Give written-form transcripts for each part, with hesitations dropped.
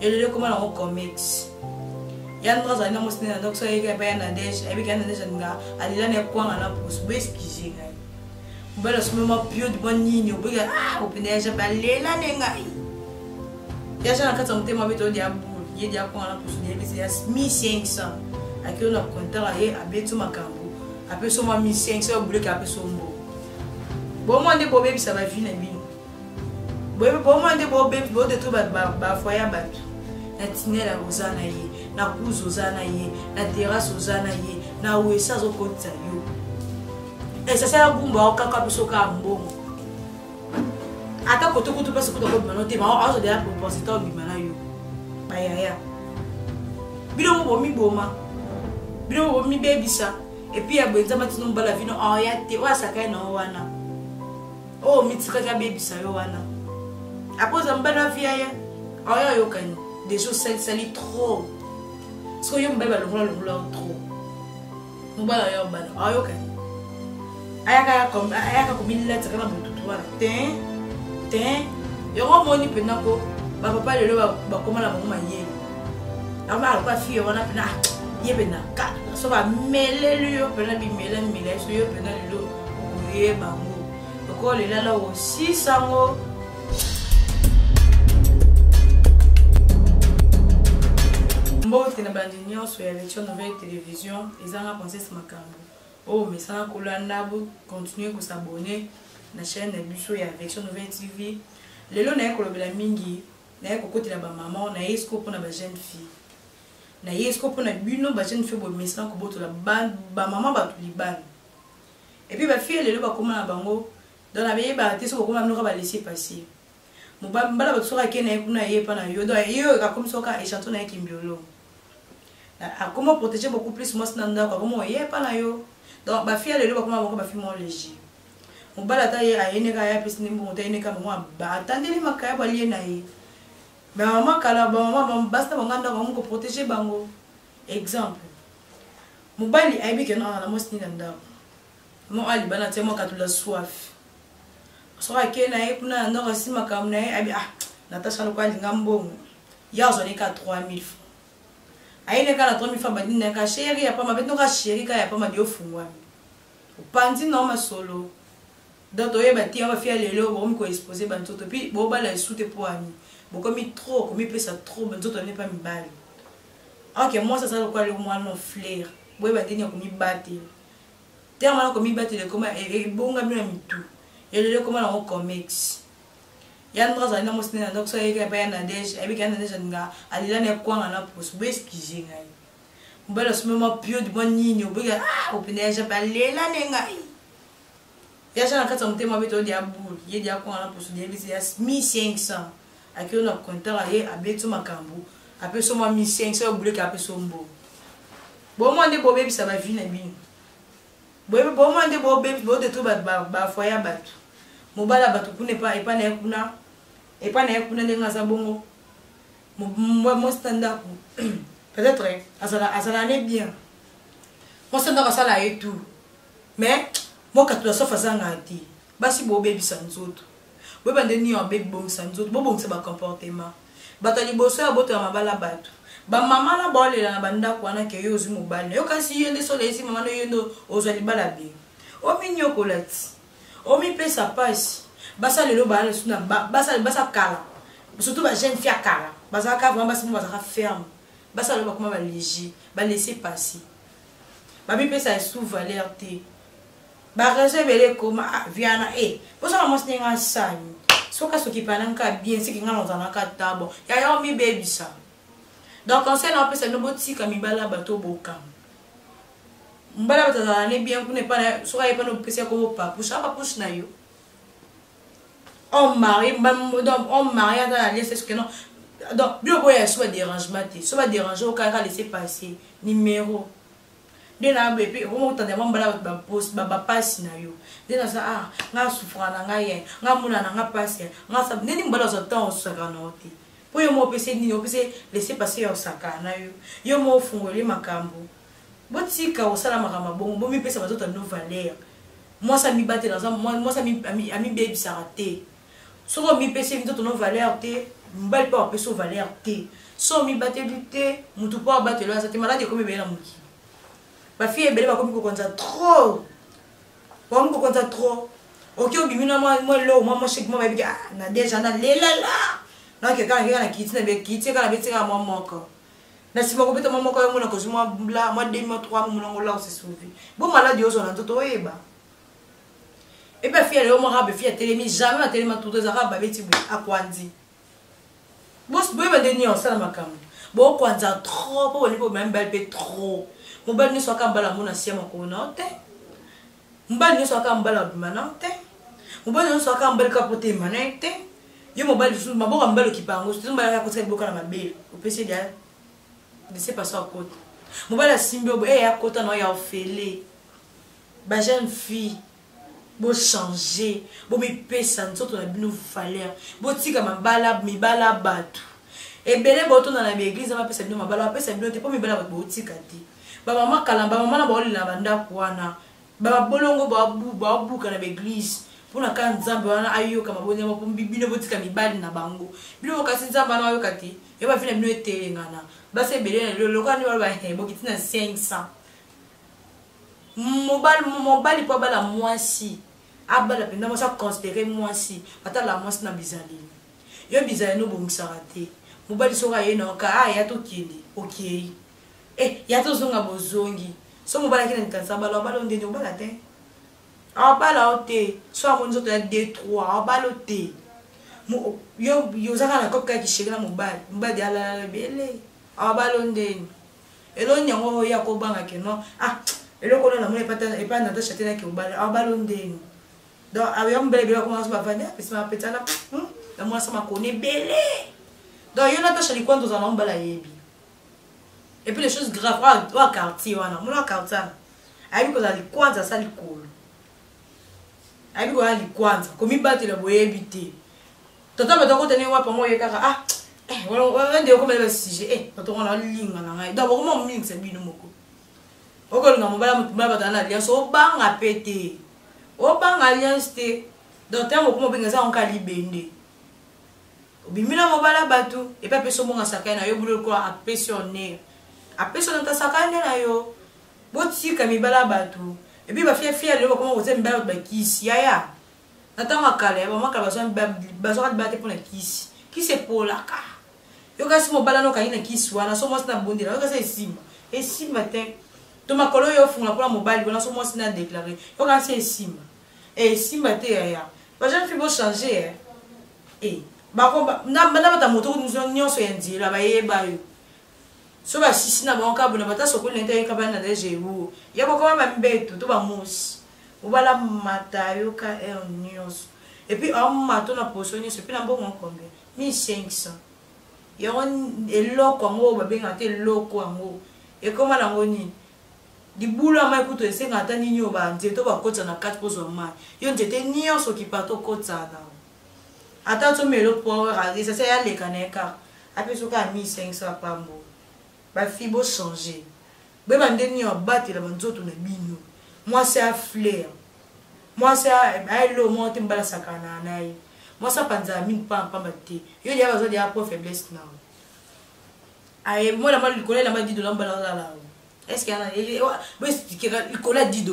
et le comment on comics yan traza na mosina donc ça y est pas na dej avec un dej nga alila ne kwa na pousse beskizi ngai mbala suma pio de bonini obiga au peneja balela nenga ya jana kata mtema beto dia bulu ye dia kwa na pousse dia bisi ya 1500 akio na kontara ye abetu makambo apeso ma 1500 obule ka apeso mbo bo mo ande bo bebi ça va vina bino bo mo ande bo bebi bo de to ba foya batu na tinela uzana ye na kuzo uzana ye na terrasse uzana ye na wesa zo konta yo esa sala bumba okaka peso ka mbongo ata koto koto peso koto ko bano te ma azo de la propositeur bi mana yo bayaya bilo mo mi boma bilo mo mi baby sa et puis abwenza matino mbala vino ya te wa saka na wana mitika ka baby sa yo wana apoza mbala via ya yo kan des choses sali trop so yo mbala longola trop mbala yo bana yo kan ayaka komila tsaka na bututu wana ten yo moni penako ba papa lelo ba komala mama ye ama alikuwa fie wana pena yebena ka so ba melele yo pena bi mele so yo pena lelo oye bango ko lela la aussi sango mbote na bandinyo so ya lecture nouvelle télévision ezanga princesse makambo mais ça kolanda bo continuer ko s'abonner na chaîne de Busso ya Action Nouvelle TV lelo na kolobela mingi na kokotela ba maman na esco pour na ba jeune fille na esco pour na bino ba jeune fille bo message ko botola ba maman ba tuliban et puis ba fille lelo ba koma na bango dans la vie ba teso ko koma mnoka ba laisser passer mo ba mbala ba tsoka ke na kuna yepa na yo do yo ka comme soka échantillon na kimbiolo a comment protéger beaucoup plus moi snanda ko comment yepa na yo donc ba fille lelo ba koma ba fille mon léger mon balata ye ayene ka ya pisini mo tayene ka mo ba atandeli makaya ba lié na ye ba maman kala ba maman basta banganda ko mo protéger bango exemple mo bali aibi ke na mo snanda mo ali bana temo ka tula soif so ke na ye kuna ndo ka sima ka mna ye abi natasha lo kwa lingambongo ya zo ni ka 3000 francs ayene ka na 3000 francs ba dina ka chéri ya pa ma beto ka chéri ka ya pa ma dio fungwa upandi no masolo donc oye bati on va faire lelo bon ko exposer bantoto puis bo bala soute pour ami bo comme trop comme pesa trop bantoto ne pas mi bali OK moi ça quoi le moi non flair bo ba dini ko mi bati tellement ko mi bati le comment et bonga mi na mitu et le comment on comics ya ndra na mo sina donc ça y est ba na dej avec un dej nga alila ne kwa na pousse beskizi ngai mbala suma pio de bonini obiga au peneja balela nenga ya jana kata mtema beto dia bulu ye dia kwa na pousse dia bisi ya 1500 akio na kontara ye abetu makambo apeso ma 1500 obule ka apeso mbo bo mo ande bo bebi ça va vina bino bo mo ande bo bebi bo de to ba foya batu mobala batu kune pa epa na kuna ndenga za bongo mo standard peut-être asala ne bien mo standard asala et tout mais mo katula sofa zanga ati basi bo bebi sanzoto bo bande ni on bebi bon sanzoto bo bon se ba comportement batali boso ya boto ya mabala batu ba mama na bolela na banda kwana ke yo zu mobala yo kasi yende so lesi mama no yendo ozali bala bi o minyo kolati o mi pesa passe basa lelo bala suna basa kala surtout ba jeune fille kala basa ka vraiment basa mo basa ferme basa lo ba kuma ba léger ba laisser passer ba mi pesa sous valeur te ba receber comme viana pour ça moi c'est un sang soka soki pananka bien c'est kinga lozana ka tabo ya mi baby ça donc on sait non peut c'est no boti ka mi bala bato boka mbala batazana ne bien ku ne pas soka yepa no pesa ko pa pusha pa push na yo on marie dans la liste ce que non donc bio boya soit dérangement soit déranger au cas laisser passer numéro de na bébé comment t'as demandé ba post ba passe na yo de na ça nga souffra na nga ye nga muna na nga passe nga sa nini mbala za temps saka na oti po yo mo pese nini o pese laisser passer yo saka na yo mo fungoli makambo botika osala makamba bongo bo mi pesa bato ta no valeur moi ça mi batte dans moi ça mi baby ça raté soko mi pese vito to no valeur te mobali pas apesa valeur te so mibateli te mutu po abatelo aza te maladi ekomi ebele na mokili bafille ebele bakomi kokonza trop bakomi kokonza trop oki obimi na mwa lo mwa sheki mwa bayebi na deja na lelala nake kaka na kiti na bekiti kaka na betika mwa moko na sima kobeta mwa moko yo mona kozwi mwa bla mwa 2 mwa 3 monango la se sauver bo maladi ozo na nzoto oyeba et puis fille yo mwa be fille telemi jamais na telema tout ça ba beti bo akwandi boss boy ba deni on sala makambo bo kwanza trop po lipo même belle pe trop mon bal ni soka mbala mona sia makona te mbal ni soka mbala bimana te mon bal ni soka mbala kapote manete yo mon bal su maboko mbalo kipango tu mbala ka kosa boka na mabele opesi dia de c'est pas ça côté mon bal simbo ya kota no ya ofele ba jeune fille bo changer bo mi pesa nzoto na bino valeur bo tika mabala mibala batu ebele boto na l'église ma pesa bino mabala pesa bino te po mibala bo tika te ba mama kalamba mama na ba olila banda kwana ba bolongo ba buka na l'église pona ka nzambe wana ayoka mabonye mo bino botika mibali na bango bino kasi nzambe na ayoka te yo ba fina bino etengana ba se ebele na lo lokani ba bo kitina 500 mobali po bala mwasi abala penda mo sa considérer mwasi ata la mwasi na bizali yo bizali no bomusaka te mobali soka ye no ka ya to kindi okay ya to zonga bozongi so mobali kina nkansa bala bala ndeni obala te abala ote so amonzo to ya 2-3 abala te yo zaka na koka ki shekela mobali ala bele abala ndeni elo nyango ya ko banga ke no elo ko na mo epata na to chatela ke abala ndeni donc avion belle belle commence à venir puis ma petite là la moi ça m'a connaît belle donc il y en a pas chez quand on en bala yebi et puis les choses graves wa quartier wana mon quartier ayi ko za likwanza sa likolo ayi ko ali kwanza komi batela boyebi te tata ba ko tenir wa pa mo yekaka wala ndio ko mele sujet to ko na linga na ngai donc comment mingi c'est bino moko oko linga mo bala mutumba batana lia so banga pété obanga alliance te donc tango ko mobenga za onka libende obimina mobala batu et pas peso monga sakana yo bulo ko apessionner ta sakana na yo botika mibala batu et puis ba fia le ko mo ze mbala ba kisi ya na tango kale ba maka ba so ba te pona kisi pour la ka yo kasi mobala no kaina kisi wana so mo sina bondira yo kasi esimba te to makolo yo funga pour mobile wana so mo sina déclarer yo kasi esimba simba te ya ba jeune fille bo changer ba ko na bata moto nyonso ya ndila ba yeba yo so ba sisi na ba nkabo na bata soko lenta yeka ba na deje wo ya ko ba mbeto to ba musi obala mata yo ka nyonso et puis mato na poso nyonso puis na mbongo kombe 1500 ya on eloko ngo ba benga te eloko ngo e koma na ngoni di bula mai kuto esenga ata nini oba nzeto bakotsa na 4 pozo mai yo nzete nyonso kipato kotsa na ata to melo power ça c'est ya leka neka apeso ka 1500 pambo ba fibo changer be bandeni yo batela banzoto na bino moi c'est à flair moi c'est ay lo monte mbala sakana nai moi ça panza min pamba te yo dia bazo dia pour faiblesse na ay moi la mal likole la mal $10 mbala la est-ce qu'il y a il colle $10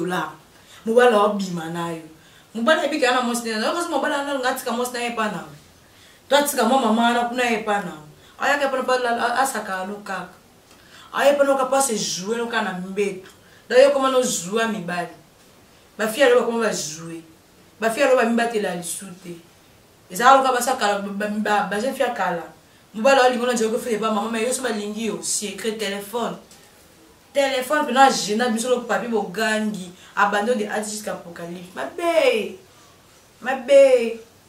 mobala obima nayo mobala ebika na mosina na kasi mobala na ngatika mosina epana to atika mama na kuna epana aya ke pona asaka luka aya pona ka pas jouer no kana mbeto d'ailleurs comment no jouer mibali ba fia lo comment va jouer ba fia lo ba mbatela lisute ezalo ka basaka ba je fia kala mobala oli ngona je ko fe ba mama yo so ba lingi yo secret téléphone pena gênant biso le papier bo gangi abandon de adi jusqu'à apocalypse mabe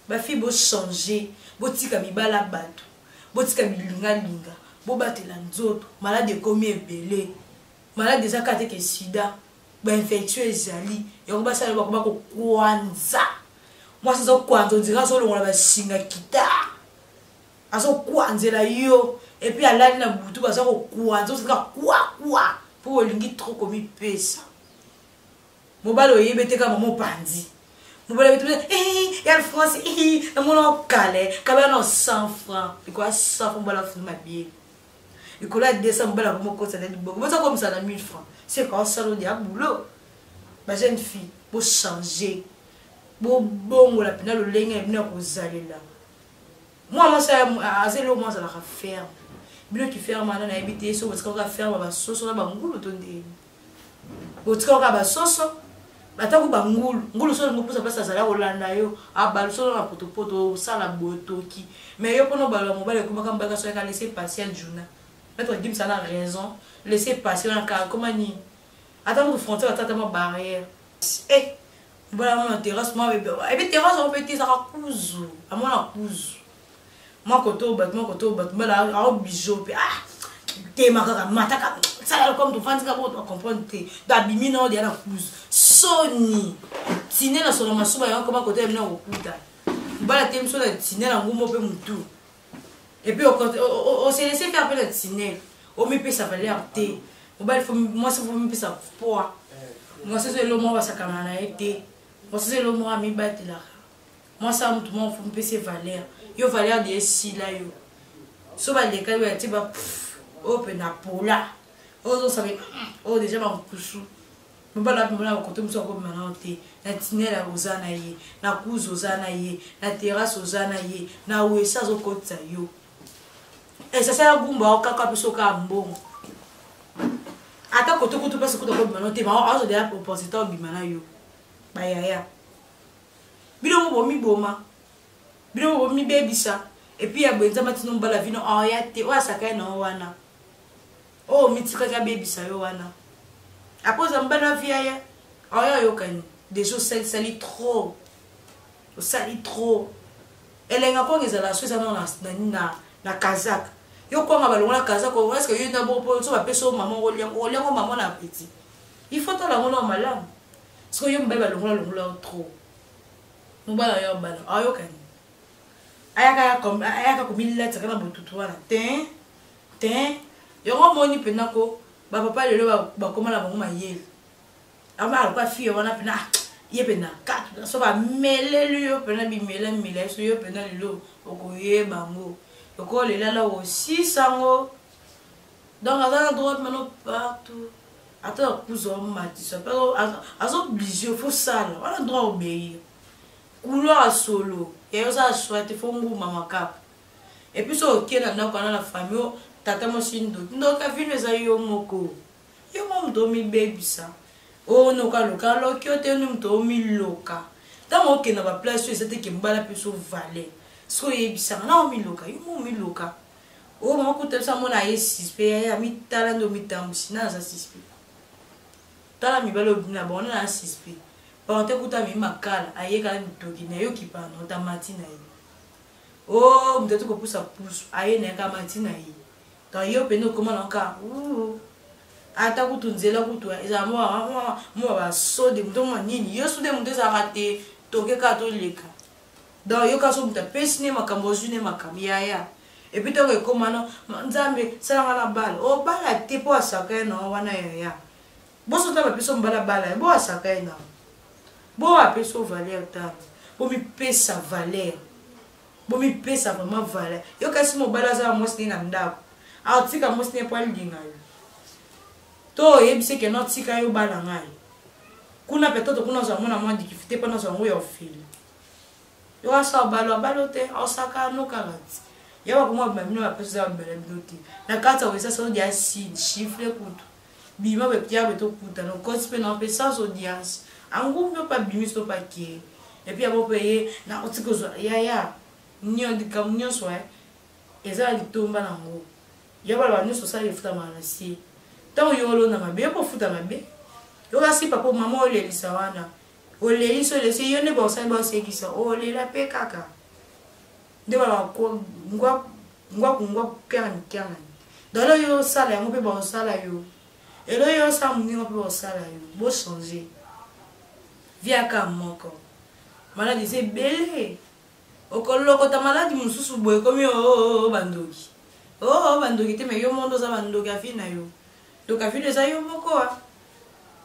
ba fille bo changer bo tika mibala bato bo tika bilinga bo batela nzoto malade komi ebele malade za kate ke sida ba infectieux ezali yo ba sala ba ko kwanza moi ça zo kwanza ndira so longola ba singa kita aso kwanzela yo et puis alali na butu ba zo kwanza so ka kwa pour lingi trop comme pesa mobalo yebete ka mamo pandi mobala bitu ya France na mona calé kaba na 100 francs et quoi 100 francs mobala fuma bien et quoi là 200 mobala comme ko ça de bon ça comme ça na 1000 francs c'est quand ça le dia boulot ma jeune fille pour changer pour bon la pena le lenga bina ko zalela moi ça assez le moi ça la faire bien tu ferme na habiter so parce qu'on va faire ba soso na ba ngulu tonde otika ka ba soso bataku ba ngulu so ngo pusa pasa sala olanda yo abalo so na poto sala botoki mais yo pono ba mobile ko makamba ka so ka laisser passer un journal mettre dim ça na raison laisser passer na ka comment ni attends de frontière attends ma barrière voilà mon terrasse moi et puis terrasse on peut dire ça cousu à moi la cousu moi koto bat là a bijou puis te makaka mataka ça comme tu fans ka bo comprendre te dabimi na dia na cousu soni tine na solo masuba ya comme côté na okuta bala tem so na tine na ngumo pe mutu et puis on s'est laissé faire peu de tine on me peut ça valeur te moi ça faut me ça poids moi c'est le moment va ça kamana été moi c'est le moment mi battre là moi ça tout monde faut me payer valeur yo valeur de si là yo so ba de ka yo ti ba open na pola ozo sabe o déjà ba kusu mbala mbala ko to mso ko mana ote na tinela ozana ye na kuzo ozana ye na terrasse ozana ye na wesa zo kotsa yo et ça c'est gumba o kaka biso ka mbongo ata ko to pesa ko to mana ote ma ozo de oppositeur bimana yo ba ya bilo mo mi boma bilo mo mi bebisa et puis ya benza matino mbala vino o ya te o asaka na wana oh mitika ka bebisa yo wana après ça mbana via ya o yo kan des choses sali trop elle nga ko ngeza la swesa na kazak yo ko nga balonga kazak ko est-ce que yo na bo so ba peso maman o liango maman na petit il faut ta la ngona malamu parce que yo mbaba longola trop mbala yo bala ayo kan ayaka ko milla tsaka na botutu wana ten yo moni penako ba papa lelo ba komala bango mayele ama alikuwa fie wana pena ye pena katu so ba melelu yo pena bi mela so yo pena lelo okoye bango oko lela la aussi sango donc à droite maintenant partout attends kuzo mati ça pero azo obligé faut ça on a droit obéir couloir solo et yo ça souhaite faut nguma makap et puis so okena na kwa na famille tata mo sindo ndo ka vino za yo moko yo mo ndo mi baby sa o no ka lokalo kyo te no ndo mi loka ta mo ke na ba place so c'était que mbala peso valer so ye bisa na mi loka yo mo mi loka o mo ko te sa mo na ye sispe ya mi tala ndo mi tambusi na za sispe tala mi balo bina bon na sispe pa te kuta mi makala aye ka mi toki na yo kipa no ta matina ye o mtetu ko pusa aye na ka matina ye quand yo peno comment encore ata kutunzela kutu eza moi ba so de mdomo nini yo so de mdo za raté toke ka to leka donc yo ka so mta pesine makambo june makam ya et puis to ko komano nzambe sala na bala o bala te po asaka no wana ya bo so ta ba peso mbala bala bo asaka na bo a peso valeur ta bo mi pesa valeur bo mi pesa vraiment valeur yo ka si mo bala za mo sini na ndako atika mosne pa linga yo to yebise ke not tika yo bala ngai kuna petoto kuna za mona mwa dikifite pa na za ngo yo fili yo asa balo te osaka no karati ya ba kuma ba mino ba pesa ba bele bloki na kata wesa so dia si chiffre kutu bima be pia beto kuta no kospe na pesa so dias angu no pa bimi so pa ki et puis abo payer na otiko zo ya nyo dikam nyo so eza litomba na ngo yaba ba nyuso sa yefuta manasi tawo yolo na mabe po futa mabe yo kasi papa mama ole lisawana ole liso le se yone ba sa ba se kisa ole la pe kaka de ba ko ngwa kan dalo yo sala ngo pe ba sala yo elo yo sa mungi ngo pe ba sala yo bo changer via ka moko maladi se bele okoloko ta maladi mususu boye komi o bandoki oh bandoki te me yo mondo za bandoki afina yo donc afina za yo moko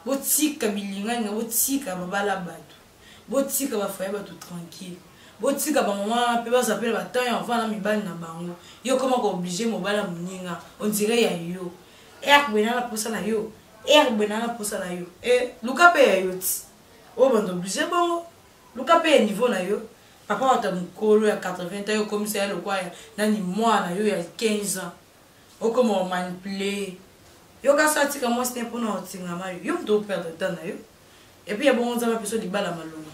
botika bilinga nga botika babala bato botika bafoye bato tranquille botika bamama mpe bazapela batemps ya enfant na mibali na bango yo koma kooblige mobali ya moninga on dirait ya yo bwena na posa na yo bwena na posa na yo luka mpe ya yo ti oyo bando oblige bongo luka mpe ya niveau na yo papa wata mokolo ya 80 ans yo komisa ya lokwaya nani mwana yo ya 15 ans okoma omanipule yo kasi atika mwasi te mpona otingama yo moto operdre temps na yo epuis ya bongo nzambe mpeso libala malonga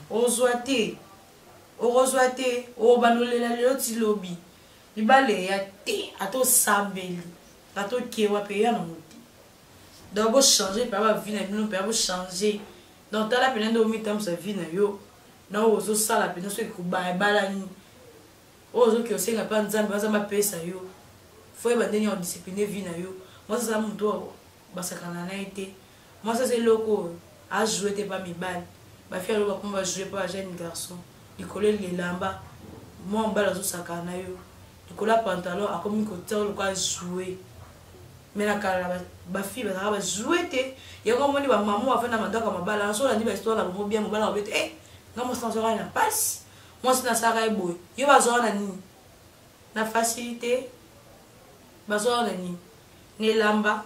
ozwa te obalolela lelo ti lobi libala ya te ata osambeli ata okewa mpe ya nango te donc bochanger mpe bavi na bino mpe bochanger donc tala pene nde omitambusa vi na yo na oyo ozosala pene soki kobaya ebala nini oyo ozoki osenga mpe nzambe bazamba apesa yo fo yeba ndenge ya odiscipline vi na yo mwasi aza moto basakana na ye te mwasi aza eloko oyo ajoue te pa mibali bafi alo bakoma bajoue pa bajeune garçon likolo elelamba mwa mobali azosakana na yo likolo ya pantalon akomi kotia oloko ajoue me na kala bafi bazalaka bajoue te yango omoni bamamo afai na mandako ya mabala nasolandi bahistware na bango bien mobali akobe te nga mwasi nazwaka na mpasi mwasi nasalaka ye boye yo bazwaka na nini na facilité bazwaka na nini nelamba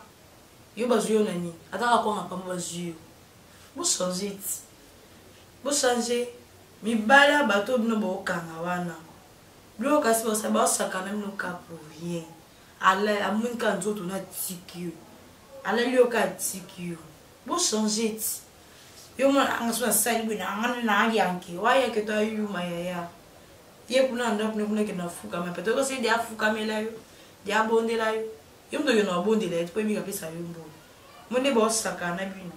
yo bazwi yo na nini ataka kwanga pamba bazwi yo bochange ti bochange mibala bato bino bokanga wana bino kasi basakana bino ka pour rien ala amoni ka nzoto na tiki yo alali yo ka tiki yo bochange ti yo mona anga so asali bino anga na yanke wayeke to ayuma yaya ye kuna ndo kuna ke na fuka ma peto ko se dia fuka mela yo dia bondela yo yo ndo yo na bondela yo po mi ka pesa yo mbo monde bosakana bino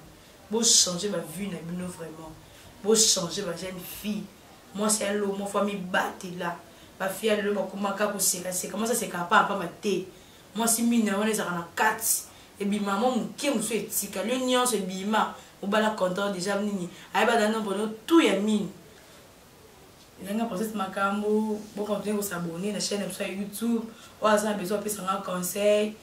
changer ma vie na bino vraiment changer ma jeune fille moi c'est l'eau mon famille battre là ma fille elle le comment ka ko seka comment ça c'est capable pas maté moi si mina on les a na 4 et bi maman mon ki muso etika le nion se bima au bala content déjà nini ay ba dans bono tout ya mine il y a process makambo bon continuer à s'abonner na chaîne sur YouTube ou à ça besoin de un conseil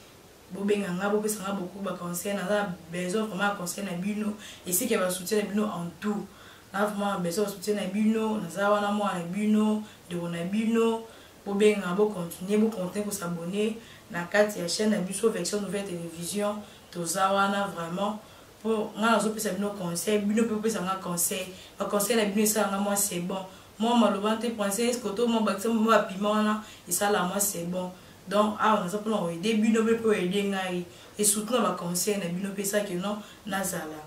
bobenga nga bopesa nga beaucoup ba conseil na besoin vraiment conseil na bino ici qui va soutenir bino en tout na vraiment besoin soutenir na bino na za wana mo na bino de na bino bobenga bo continuer pour s'abonner na kati ya chaîne na biso Vection Nouvelle Télévision to za wana vraiment pour nga zo pesa bino conseil bino peut pesa nga conseil ba conseil na bino ça nga moi c'est bon moi malobante penser ce que moi ba moi piment na et ça là moi c'est bon. Donc, on a aider bino pour aider ngai et soutenir ma conseil na bino pesa que non nazala.